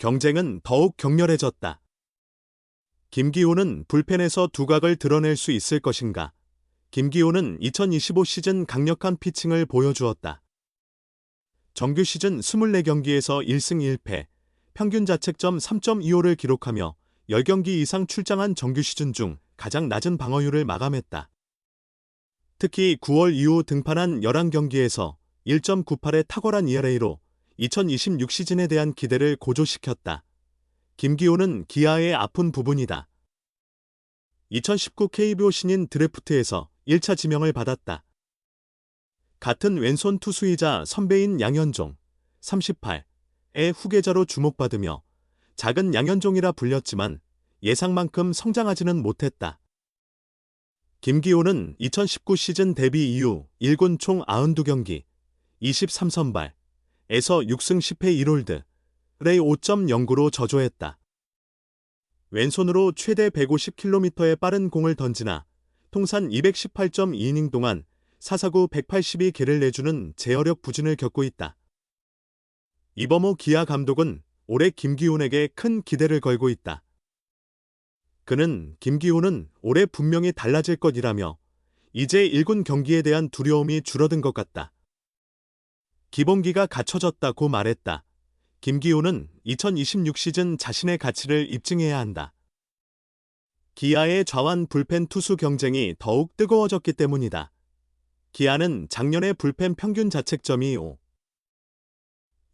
경쟁은 더욱 격렬해졌다. 김기훈은 불펜에서 두각을 드러낼 수 있을 것인가? 김기훈은 2025 시즌 강력한 피칭을 보여주었다. 정규 시즌 24경기에서 1승 1패, 평균 자책점 3.25를 기록하며 10경기 이상 출장한 정규 시즌 중 가장 낮은 방어율을 마감했다. 특히 9월 이후 등판한 11경기에서 1.98의 탁월한 ERA로 2026 시즌에 대한 기대를 고조시켰다. 김기훈은 기아의 아픈 부분이다. 2019 KBO 신인 드래프트에서 1차 지명을 받았다. 같은 왼손 투수이자 선배인 양현종, 38의 후계자로 주목받으며 작은 양현종이라 불렸지만 예상만큼 성장하지는 못했다. 김기훈은 2019 시즌 데뷔 이후 1군 총 92경기, 23선발에서 6승 10패 1홀드, ERA 5.09로 저조했다. 왼손으로 최대 150km의 빠른 공을 던지나 통산 218.2이닝 동안 4사구 182개를 내주는 제어력 부진을 겪고 있다. 이범호 기아 감독은 올해 김기훈에게 큰 기대를 걸고 있다. 그는 김기훈은 올해 분명히 달라질 것이라며 이제 1군 경기에 대한 두려움이 줄어든 것 같다. 기본기가 갖춰졌다고 말했다. 김기훈은 2026 시즌 자신의 가치를 입증해야 한다. 기아의 좌완 불펜 투수 경쟁이 더욱 뜨거워졌기 때문이다. 기아는 작년의 불펜 평균 자책점이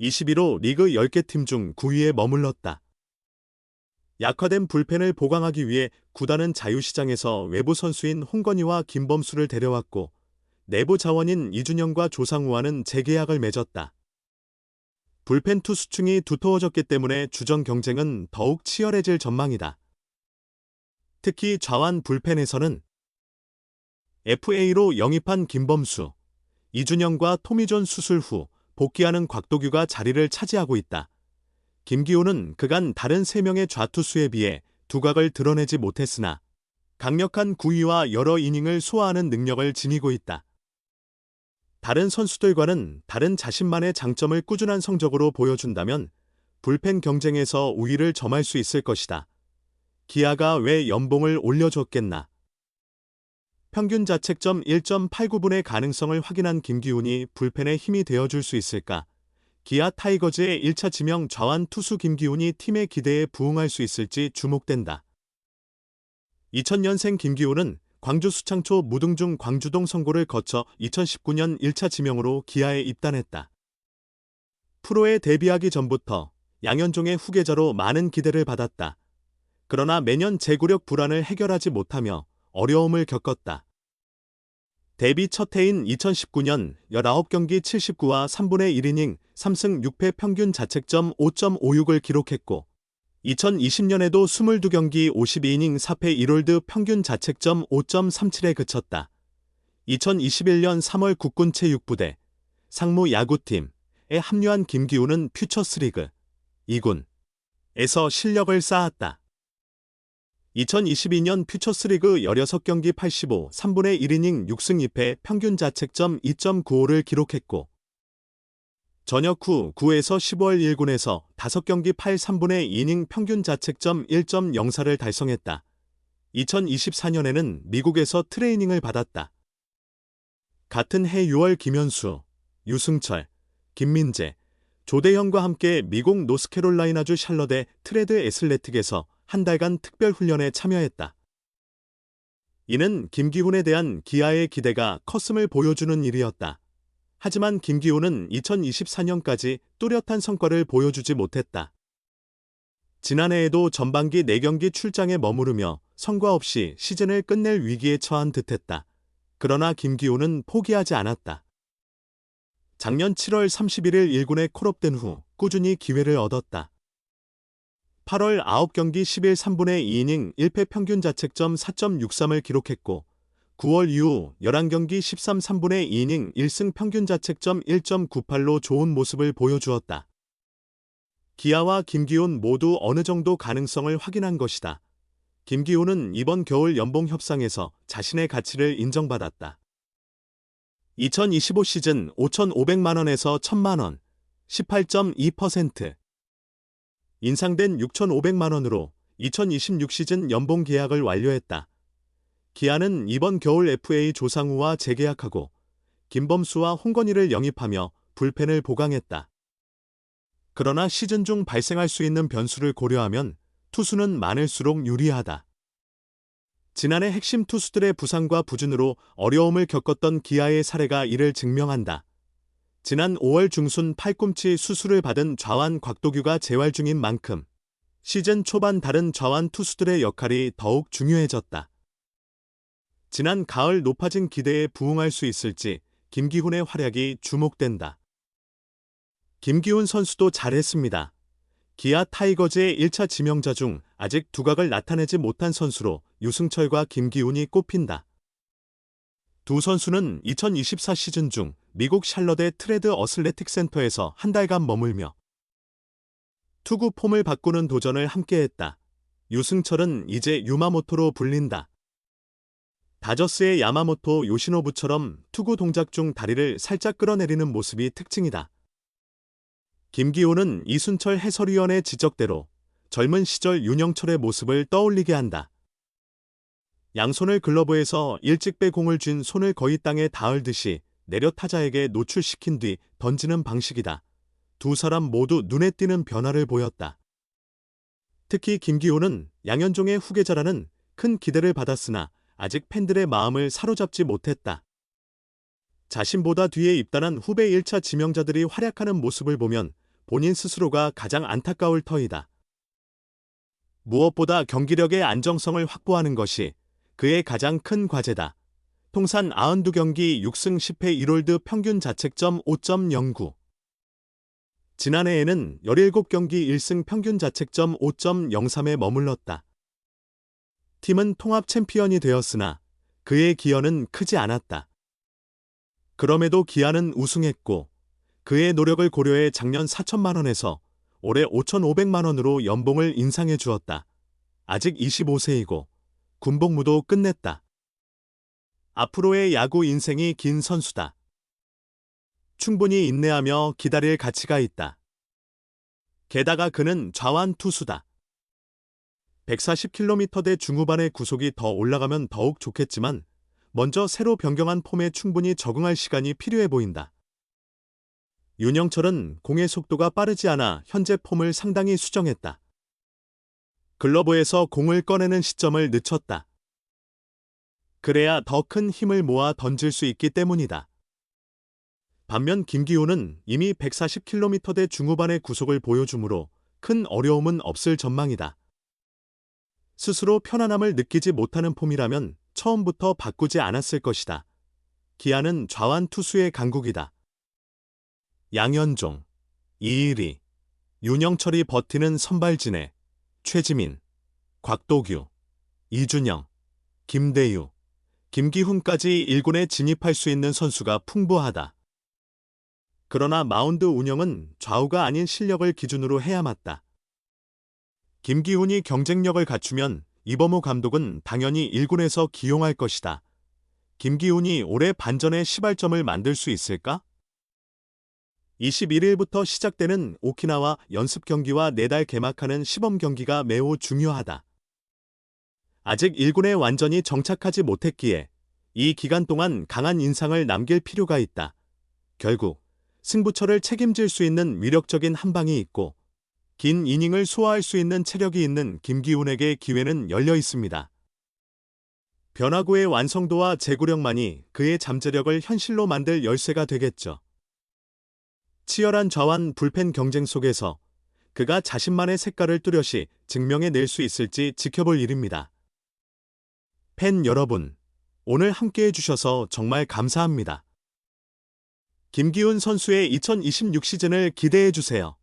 21로 리그 10개 팀 중 9위에 머물렀다. 약화된 불펜을 보강하기 위해 구단은 자유시장에서 외부 선수인 홍건희와 김범수를 데려왔고 내부 자원인 이준영과 조상우와는 재계약을 맺었다. 불펜 투수층이 두터워졌기 때문에 주전 경쟁은 더욱 치열해질 전망이다. 특히 좌완 불펜에서는 FA로 영입한 김범수, 이준영과 토미존 수술 후 복귀하는 곽도규가 자리를 차지하고 있다. 김기훈은 그간 다른 3명의 좌투수에 비해 두각을 드러내지 못했으나 강력한 구위와 여러 이닝을 소화하는 능력을 지니고 있다. 다른 선수들과는 다른 자신만의 장점을 꾸준한 성적으로 보여준다면 불펜 경쟁에서 우위를 점할 수 있을 것이다. 기아가 왜 연봉을 올려줬겠나? 평균 자책점 1.89분의 가능성을 확인한 김기훈이 불펜에 힘이 되어줄 수 있을까? 기아 타이거즈의 1차 지명 좌완 투수 김기훈이 팀의 기대에 부응할 수 있을지 주목된다. 2000년생 김기훈은 광주 수창초 무등중 광주동 선고를 거쳐 2019년 1차 지명으로 기아에 입단했다. 프로에 데뷔하기 전부터 양현종의 후계자로 많은 기대를 받았다. 그러나 매년 제구력 불안을 해결하지 못하며 어려움을 겪었다. 데뷔 첫 해인 2019년 19경기 79와 3분의 1이닝 3승 6패 평균 자책점 5.56을 기록했고 2020년에도 22경기 52이닝 4패 1홀드 평균 자책점 5.37에 그쳤다. 2021년 3월 국군체육부대 상무 야구팀에 합류한 김기훈은 퓨처스리그 2군에서 실력을 쌓았다. 2022년 퓨처스리그 16경기 85, 3분의 1이닝 6승 2패 평균 자책점 2.95를 기록했고 전역 후 9에서 15월 1군에서 5경기 8, 3분의 2이닝 평균 자책점 1.04를 달성했다. 2024년에는 미국에서 트레이닝을 받았다. 같은 해 6월 김현수, 유승철, 김민재, 조대현과 함께 미국 노스캐롤라이나주 샬럿의 트레드 애슬레틱에서 한 달간 특별훈련에 참여했다. 이는 김기훈에 대한 기아의 기대가 컸음을 보여주는 일이었다. 하지만 김기훈은 2024년까지 뚜렷한 성과를 보여주지 못했다. 지난해에도 전반기 4경기 출장에 머무르며 성과 없이 시즌을 끝낼 위기에 처한 듯했다. 그러나 김기훈은 포기하지 않았다. 작년 7월 31일 1군에 콜업된 후 꾸준히 기회를 얻었다. 8월 9경기 11, 3분의 2이닝 1패 평균 자책점 4.63을 기록했고 9월 이후 11경기 13, 3분의 2이닝 1승 평균 자책점 1.98로 좋은 모습을 보여주었다. 기아와 김기훈 모두 어느 정도 가능성을 확인한 것이다. 김기훈은 이번 겨울 연봉 협상에서 자신의 가치를 인정받았다. 2025 시즌 5,500만 원에서 1,000만 원, 18.2%. 인상된 6,500만 원으로 2026 시즌 연봉 계약을 완료했다. 기아는 이번 겨울 FA 조상우와 재계약하고 김범수와 홍건희를 영입하며 불펜을 보강했다. 그러나 시즌 중 발생할 수 있는 변수를 고려하면 투수는 많을수록 유리하다. 지난해 핵심 투수들의 부상과 부진으로 어려움을 겪었던 기아의 사례가 이를 증명한다. 지난 5월 중순 팔꿈치 수술을 받은 좌완 곽도규가 재활 중인 만큼 시즌 초반 다른 좌완 투수들의 역할이 더욱 중요해졌다. 지난 가을 높아진 기대에 부응할 수 있을지 김기훈의 활약이 주목된다. 김기훈 선수도 잘했습니다. 기아 타이거즈의 1차 지명자 중 아직 두각을 나타내지 못한 선수로 유승철과 김기훈이 꼽힌다. 두 선수는 2024 시즌 중 미국 샬럿의 트레드 어슬레틱 센터에서 한 달간 머물며 투구 폼을 바꾸는 도전을 함께했다. 유승철은 이제 유마모토로 불린다. 다저스의 야마모토 요시노부처럼 투구 동작 중 다리를 살짝 끌어내리는 모습이 특징이다. 김기훈은 이순철 해설위원의 지적대로 젊은 시절 윤영철의 모습을 떠올리게 한다. 양손을 글러브에서 일찍 빼 공을 쥔 손을 거의 땅에 닿을듯이 내려 타자에게 노출시킨 뒤 던지는 방식이다. 두 사람 모두 눈에 띄는 변화를 보였다. 특히 김기훈은 양현종의 후계자라는 큰 기대를 받았으나 아직 팬들의 마음을 사로잡지 못했다. 자신보다 뒤에 입단한 후배 1차 지명자들이 활약하는 모습을 보면 본인 스스로가 가장 안타까울 터이다. 무엇보다 경기력의 안정성을 확보하는 것이 그의 가장 큰 과제다. 통산 92경기 6승 10패 1홀드 평균 자책점 5.09. 지난해에는 17경기 1승 평균 자책점 5.03에 머물렀다. 팀은 통합 챔피언이 되었으나 그의 기여는 크지 않았다. 그럼에도 기아는 우승했고 그의 노력을 고려해 작년 4천만 원에서 올해 5,500만 원으로 연봉을 인상해 주었다. 아직 25세이고 군복무도 끝냈다. 앞으로의 야구 인생이 긴 선수다. 충분히 인내하며 기다릴 가치가 있다. 게다가 그는 좌완 투수다. 140km대 중후반의 구속이 더 올라가면 더욱 좋겠지만 먼저 새로 변경한 폼에 충분히 적응할 시간이 필요해 보인다. 윤영철은 공의 속도가 빠르지 않아 현재 폼을 상당히 수정했다. 글러브에서 공을 꺼내는 시점을 늦췄다. 그래야 더 큰 힘을 모아 던질 수 있기 때문이다. 반면 김기훈은 이미 140km대 중후반의 구속을 보여주므로 큰 어려움은 없을 전망이다. 스스로 편안함을 느끼지 못하는 폼이라면 처음부터 바꾸지 않았을 것이다. 기아는 좌완 투수의 강국이다. 양현종, 이일이, 윤영철이 버티는 선발진에 최지민, 곽도규, 이준영, 김대유, 김기훈까지 1군에 진입할 수 있는 선수가 풍부하다. 그러나 마운드 운영은 좌우가 아닌 실력을 기준으로 해야 맞다. 김기훈이 경쟁력을 갖추면 이범호 감독은 당연히 1군에서 기용할 것이다. 김기훈이 올해 반전의 시발점을 만들 수 있을까? 21일부터 시작되는 오키나와 연습 경기와 4달 개막하는 시범 경기가 매우 중요하다. 아직 1군에 완전히 정착하지 못했기에 이 기간 동안 강한 인상을 남길 필요가 있다. 결국 승부처를 책임질 수 있는 위력적인 한방이 있고 긴 이닝을 소화할 수 있는 체력이 있는 김기훈에게 기회는 열려 있습니다. 변화구의 완성도와 제구력만이 그의 잠재력을 현실로 만들 열쇠가 되겠죠. 치열한 좌완 불펜 경쟁 속에서 그가 자신만의 색깔을 뚜렷이 증명해낼 수 있을지 지켜볼 일입니다. 팬 여러분, 오늘 함께해 주셔서 정말 감사합니다. 김기훈 선수의 2026 시즌을 기대해 주세요.